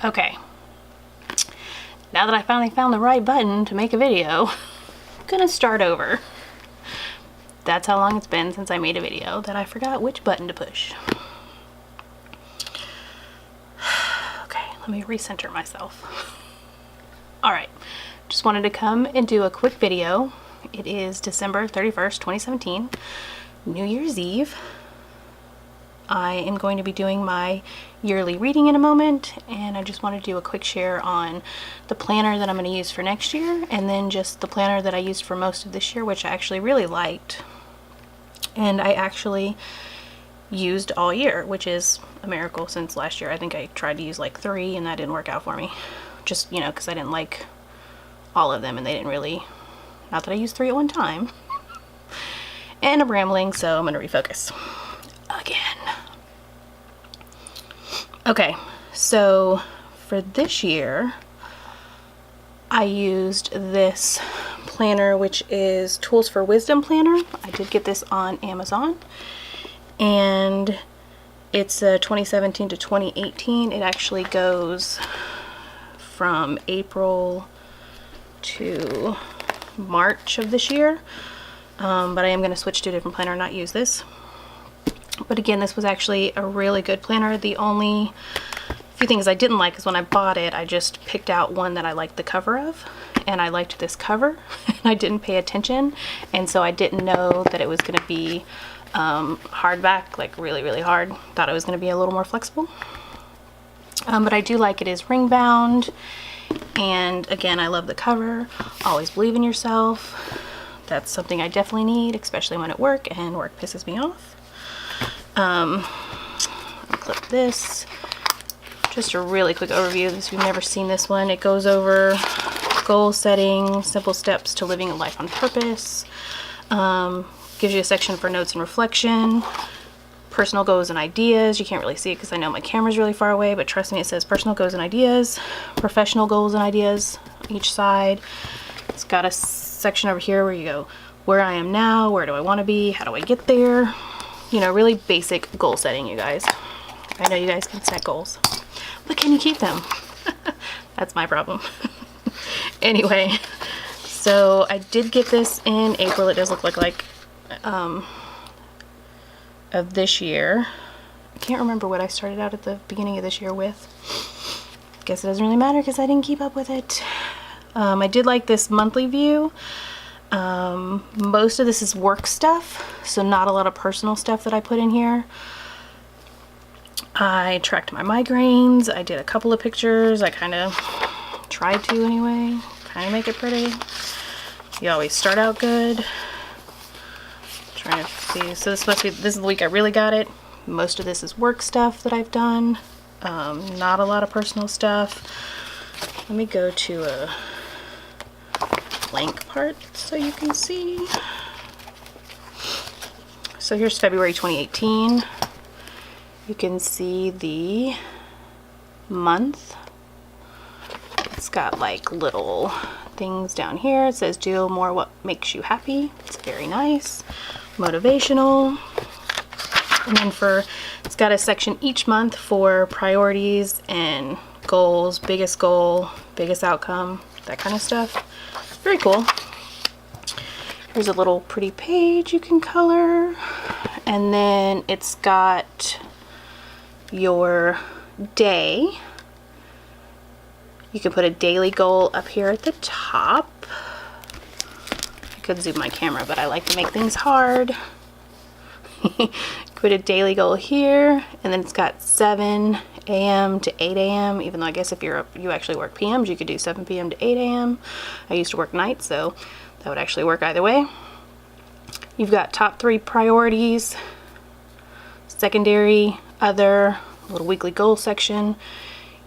Okay, now that I finally found the right button to make a video, I'm gonna start over. That's how long it's been since I made a video that I forgot which button to push. Okay, let me recenter myself. Alright, just wanted to come and do a quick video. It is December 31st, 2017, New Year's Eve. I am going to be doing my yearly reading in a moment, and I just want to do a quick share on the planner that I'm going to use for next year, and then just the planner that I used for most of this year, which I actually really liked. And I actually used all year, which is a miracle since last year. I think I tried to use like 3 and that didn't work out for me. Just, you know, because I didn't like all of them and they didn't really, not that I used 3 at one time. And I'm rambling, so I'm going to refocus again. Okay, so for this year, I used this planner, which is Tools for Wisdom planner. I did get this on Amazon, and it's a 2017 to 2018. It actually goes from April to March of this year, but I am going to switch to a different planner and not use this. But again, this was actually a really good planner. The only few things I didn't like is when I bought it, I just picked out one that I liked the cover of, and I liked this cover, and I didn't pay attention, and so I didn't know that it was going to be hardback, like really hard. Thought it was going to be a little more flexible. But I do like it is ring bound, and again, I love the cover. Always believe in yourself. That's something I definitely need, especially when at work, and work pisses me off. I'll clip this. Just a really quick overview of this. If you've never seen this one, it goes over goal setting, simple steps to living a life on purpose. Gives you a section for notes and reflection, personal goals and ideas. You can't really see it because I know my camera's really far away, but trust me, it says personal goals and ideas, professional goals and ideas each side. It's got a section over here where you go, where I am now, where do I want to be, how do I get there? You know, really basic goal setting, you guys. I know you guys can set goals, but can you keep them? That's my problem. Anyway, so I did get this in April. It does look like of this year. I can't remember what I started out at the beginning of this year with. Guess it doesn't really matter because I didn't keep up with it. I did like this monthly view. Most of this is work stuff, so not a lot of personal stuff that I put in here. I tracked my migraines. I did a couple of pictures. I kind of tried to anyway, kind of make it pretty. You always start out good. Trying to see, so this is the week I really got it. Most of this is work stuff that I've done. Not a lot of personal stuff. Let me go to a blank part so you can see. So here's February 2018. You can see the month. It's got like little things down here. It says do more what makes you happy. It's very nice. Motivational. And then it's got a section each month for priorities and goals, biggest goal, biggest outcome, that kind of stuff. Very cool. Here's a little pretty page you can color. And then it's got your day. You can put a daily goal up here at the top. I could zoom my camera, but I like to make things hard. Put a daily goal here, and then it's got 7 a.m. to 8 a.m. Even though I guess if you actually work PMs, you could do 7 p.m. to 8 a.m. I used to work nights, so that would actually work either way. You've got top 3 priorities, secondary, other, a little weekly goal section,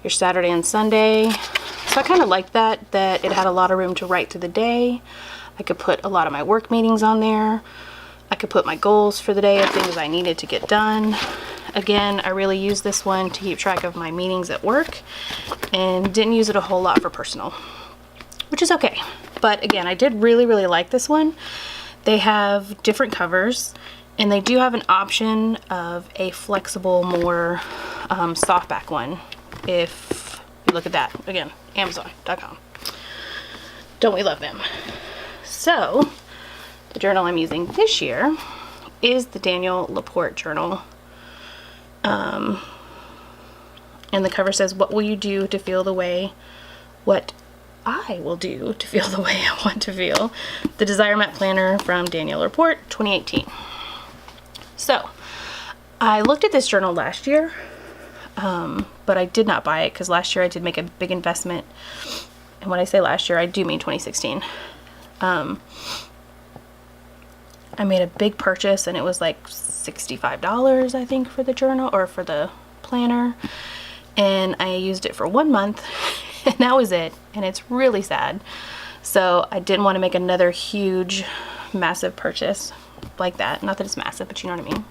your Saturday and Sunday. So I kind of liked that it had a lot of room to write through the day. I could put a lot of my work meetings on there. I could put my goals for the day of things I needed to get done. Again, I really used this one to keep track of my meetings at work and didn't use it a whole lot for personal, which is okay. But again, I did really like this one. They have different covers, and they do have an option of a flexible, more soft back one if you look at that. Again, Amazon.com. Don't we love them? So, the journal I'm using this year is the Daniel Laporte journal. And the cover says, "What will you do to feel the way what I will do to feel the way I want to feel?" The Desire Map Planner from Daniel Laporte, 2018. So, I looked at this journal last year, but I did not buy it because last year I did make a big investment. And when I say last year, I do mean 2016. I made a big purchase and it was like $65, I think, for the journal or for the planner. And I used it for 1 month and that was it. And it's really sad. So I didn't want to make another huge, massive purchase like that. Not that it's massive, but you know what I mean.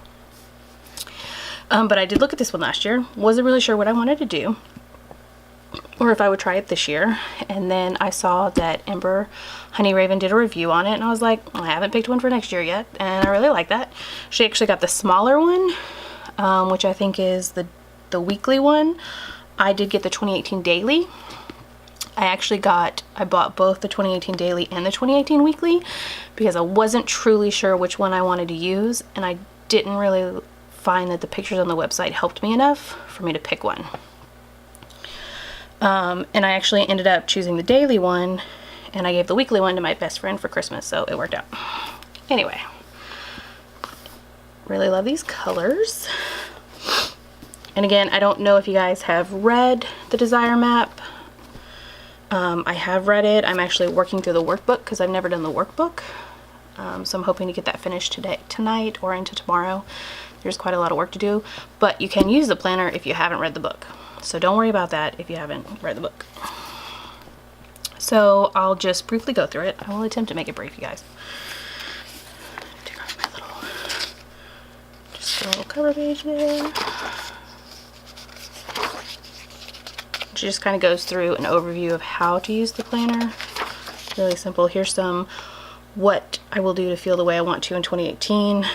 But I did look at this one last year. Wasn't really sure what I wanted to do or if I would try it this year. And then I saw that Ember Honey Raven did a review on it and I was like, I haven't picked one for next year yet, and I really like that. She actually got the smaller one, which I think is the weekly one. I did get the 2018 daily. I bought both the 2018 daily and the 2018 weekly because I wasn't truly sure which one I wanted to use, and I didn't really find that the pictures on the website helped me enough for me to pick one. And I actually ended up choosing the daily one, and I gave the weekly one to my best friend for Christmas, so it worked out. Anyway, really love these colors. And again, I don't know if you guys have read the Desire Map. I have read it. I'm actually working through the workbook because I've never done the workbook. So I'm hoping to get that finished tonight or into tomorrow. There's quite a lot of work to do, but you can use the planner if you haven't read the book. So don't worry about that if you haven't read the book. So I'll just briefly go through it. I will attempt to make it brief, you guys. Take off my little cover page there. It just kind of goes through an overview of how to use the planner. Really simple. Here's some what I will do to feel the way I want to in 2018.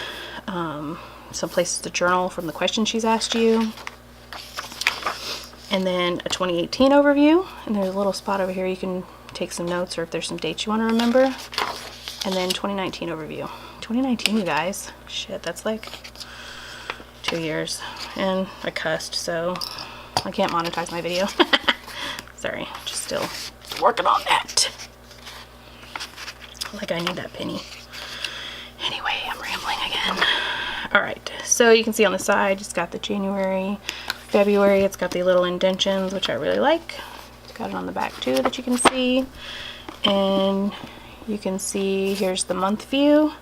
Some places to journal from the questions she's asked you. And then a 2018 overview, and there's a little spot over here you can take some notes or if there's some dates you want to remember. And then 2019 overview. 2019, you guys. Shit, that's like 2 years. And I cussed, so I can't monetize my video. Sorry, just still working on that. Like I need that penny. Anyway, I'm rambling again. Alright, so you can see on the side, it's got the January, February, it's got the little indentions, which I really like. It's got it on the back too that you can see. And you can see, here's the month view.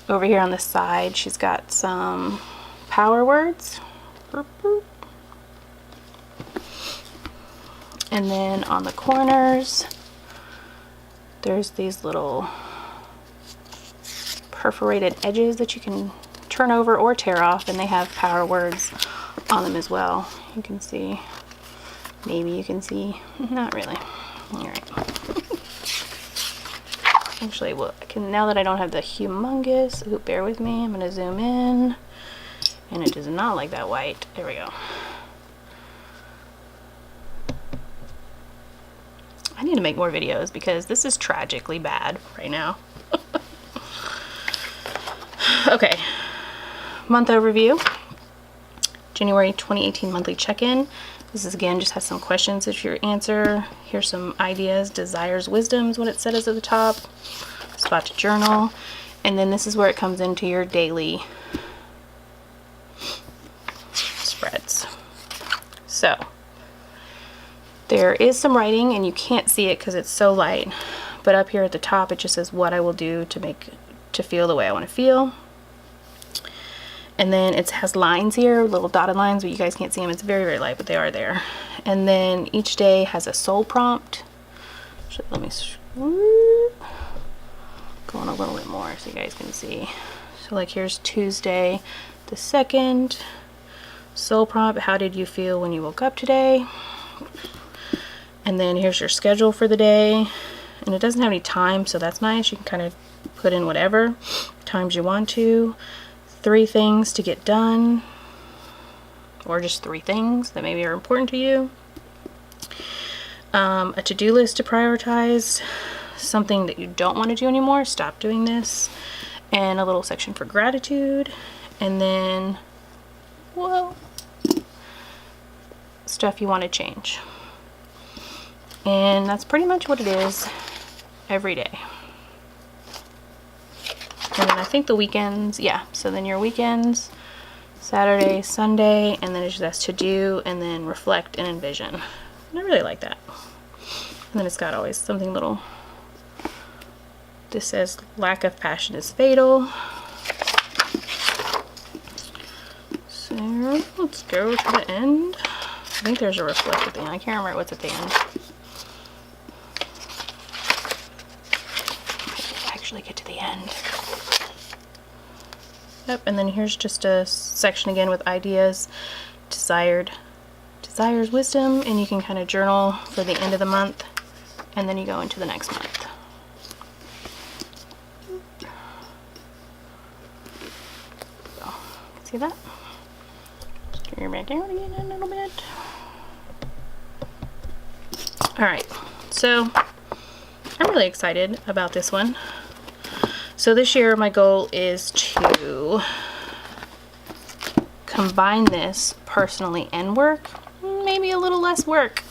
Over here on the side, she's got some power words. Boop, boop. And then on the corners, there's these little perforated edges that you can turn over or tear off, and they have power words on them as well. You can see, maybe you can see, not really. All right. Actually, well, now that I don't have the humongous, ooh, bear with me, I'm gonna zoom in, and it does not like that white. There we go. I need to make more videos because this is tragically bad right now. Okay, month overview. January 2018 monthly check-in. This is again just has some questions that you answer. Here's some ideas, desires, wisdoms, what it says at the top. Spot to journal. And then this is where it comes into your daily spreads. So there is some writing and you can't see it because it's so light, but up here at the top it just says what I will do to feel the way I want to feel. And then it has lines here, little dotted lines, but you guys can't see them. It's very, very light, but they are there. And then each day has a soul prompt. So let me go on a little bit more so you guys can see. So like here's Tuesday the 2nd. Soul prompt, how did you feel when you woke up today? And then here's your schedule for the day. And it doesn't have any time, so that's nice. You can kind of put in whatever times you want to. 3 things to get done, or just 3 things that maybe are important to you. A to-do list to prioritize, something that you don't want to do anymore, stop doing this, and a little section for gratitude, and then, well, stuff you want to change. And that's pretty much what it is every day. And then I think the weekends, yeah, so then your weekends, Saturday, Sunday, and then it just has to do, and then reflect and envision. And I really like that. And then it's got always something little. This says lack of passion is fatal. So let's go to the end. I think there's a reflect at the end. I can't remember what's at the end. I actually get to the end. Yep, and then here's just a section again with ideas, desires wisdom, and you can kind of journal for the end of the month, and then you go into the next month. So, see that? Turn your back out again a little bit. Alright, so I'm really excited about this one. So this year my goal is to combine this personally and work, maybe a little less work.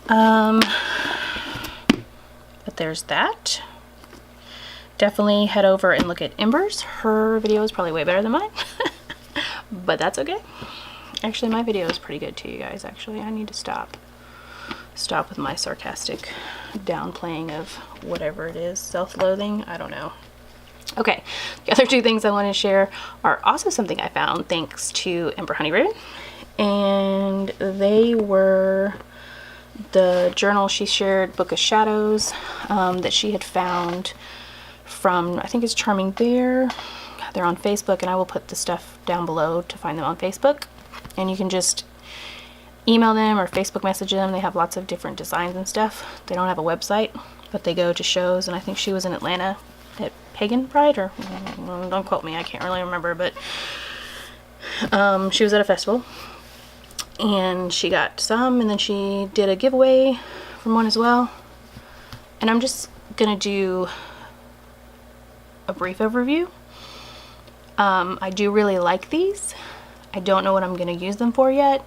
But there's that. Definitely head over and look at Ember's. Her video is probably way better than mine, but that's okay. Actually, my video is pretty good too, you guys. Actually, I need to stop with my sarcastic downplaying of whatever it is, self-loathing, I don't know. Okay, the other two things I want to share are also something I found thanks to Ember Honeyroot, and they were the journal she shared, Book of Shadows, that she had found from, I think it's Charming Bear. They're on Facebook, and I will put the stuff down below to find them on Facebook, and you can just email them or Facebook message them. They have lots of different designs and stuff. They don't have a website, but they go to shows, and I think she was in Atlanta at Pagan Pride, or don't quote me, I can't really remember, but she was at a festival and she got some, and then she did a giveaway from one as well. And I'm just gonna do a brief overview. I do really like these. I don't know what I'm gonna use them for yet.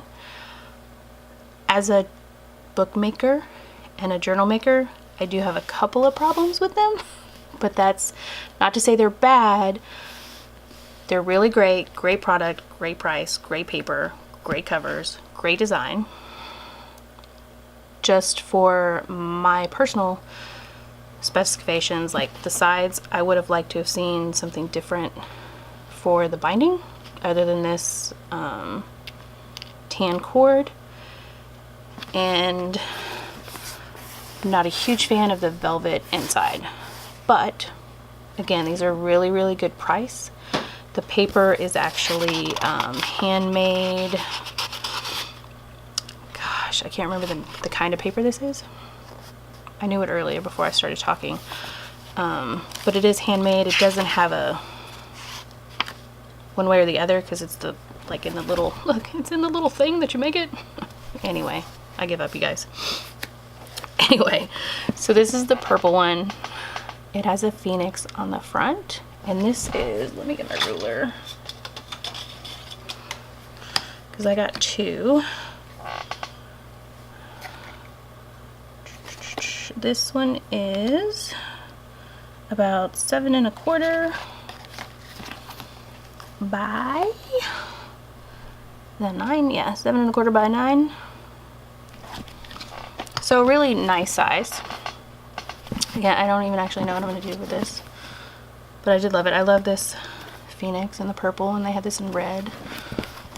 As a bookmaker and a journal maker, I do have a couple of problems with them, but that's not to say they're bad. They're really great product, great price, great paper, great covers, great design. Just for my personal specifications, like the sides, I would have liked to have seen something different for the binding other than this tan cord. And I'm not a huge fan of the velvet inside, but again, these are really good price. The paper is actually handmade. Gosh, I can't remember the kind of paper this is. I knew it earlier before I started talking, but it is handmade. It doesn't have a one way or the other, because it's the, like, in the little, look, it's in the little thing that you make it. Anyway, I give up, you guys. Anyway, so this is the purple one. It has a phoenix on the front, and this is, let me get my ruler, because I got two. This one is about 7 1/4 by the 9, yeah, 7 1/4 by 9. So really nice size. Yeah, I don't even actually know what I'm going to do with this, but I did love it. I love this phoenix in the purple, and they have this in red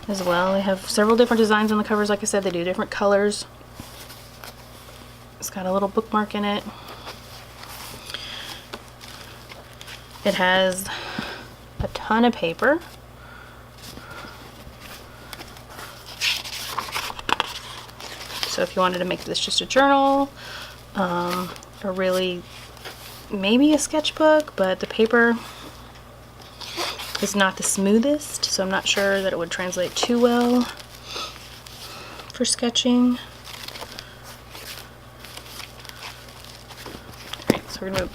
as well. They have several different designs on the covers. Like I said, they do different colors. It's got a little bookmark in it. It has a ton of paper. So if you wanted to make this just a journal, or really maybe a sketchbook, but the paper is not the smoothest, so I'm not sure that it would translate too well for sketching. we're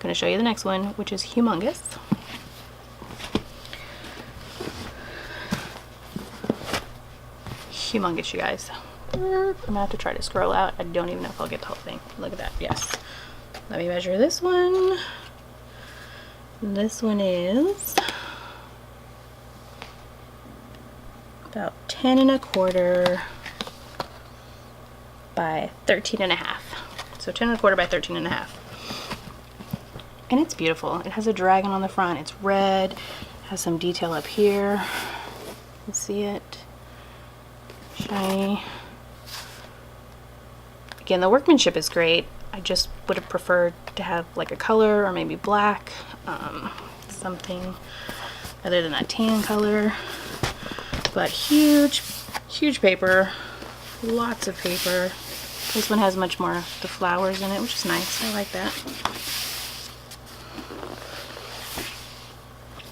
gonna show you the next one, which is humongous. Humongous, you guys. I'm gonna have to try to scroll out. I don't even know if I'll get the whole thing. Look at that. Yes. Let me measure this one. This one is about 10 1/4 by 13 1/2. So 10 1/4 by 13 1/2. And it's beautiful. It has a dragon on the front. It's red. Has some detail up here. You can see it. Shiny. Again, the workmanship is great. I just would have preferred to have like a color or maybe black, something other than that tan color. But huge, huge paper, lots of paper. This one has much more of the flowers in it, which is nice. I like that.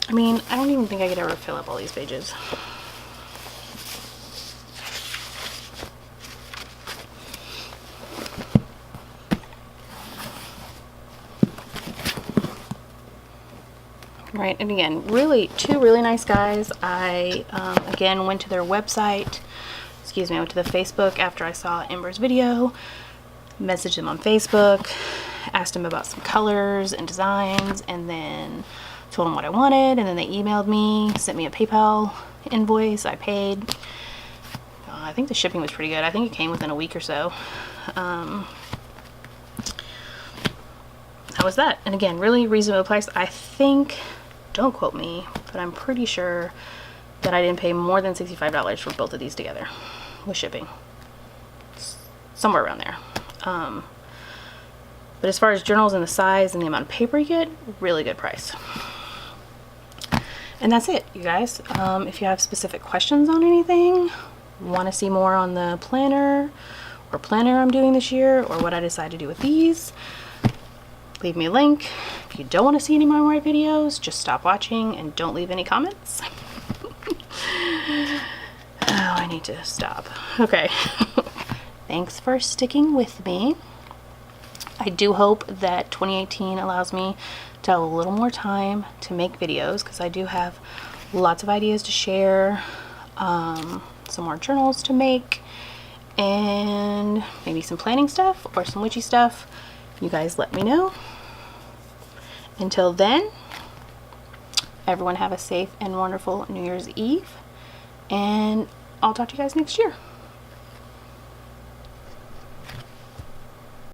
I mean, I don't even think I could ever fill up all these pages. Right, and again, really, two really nice guys. I, again, went to their website, I went to the Facebook after I saw Amber's video, messaged them on Facebook, asked them about some colors and designs, and then told them what I wanted, and then they emailed me, sent me a PayPal invoice. I paid. I think the shipping was pretty good. I think it came within a week or so. That was that. And again, really reasonable price. I think, don't quote me, but I'm pretty sure that I didn't pay more than $65 for both of these together with shipping. Somewhere around there. But as far as journals and the size and the amount of paper you get, really good price. And that's it, you guys. If you have specific questions on anything, want to see more on the planner or planner I'm doing this year, or what I decide to do with these, leave me a link. If you don't want to see any more of my videos, just stop watching and don't leave any comments. Oh, I need to stop. Okay. Thanks for sticking with me. I do hope that 2018 allows me to have a little more time to make videos, because I do have lots of ideas to share, some more journals to make, and maybe some planning stuff or some witchy stuff. You guys let me know. Until then, everyone have a safe and wonderful New Year's Eve, and I'll talk to you guys next year.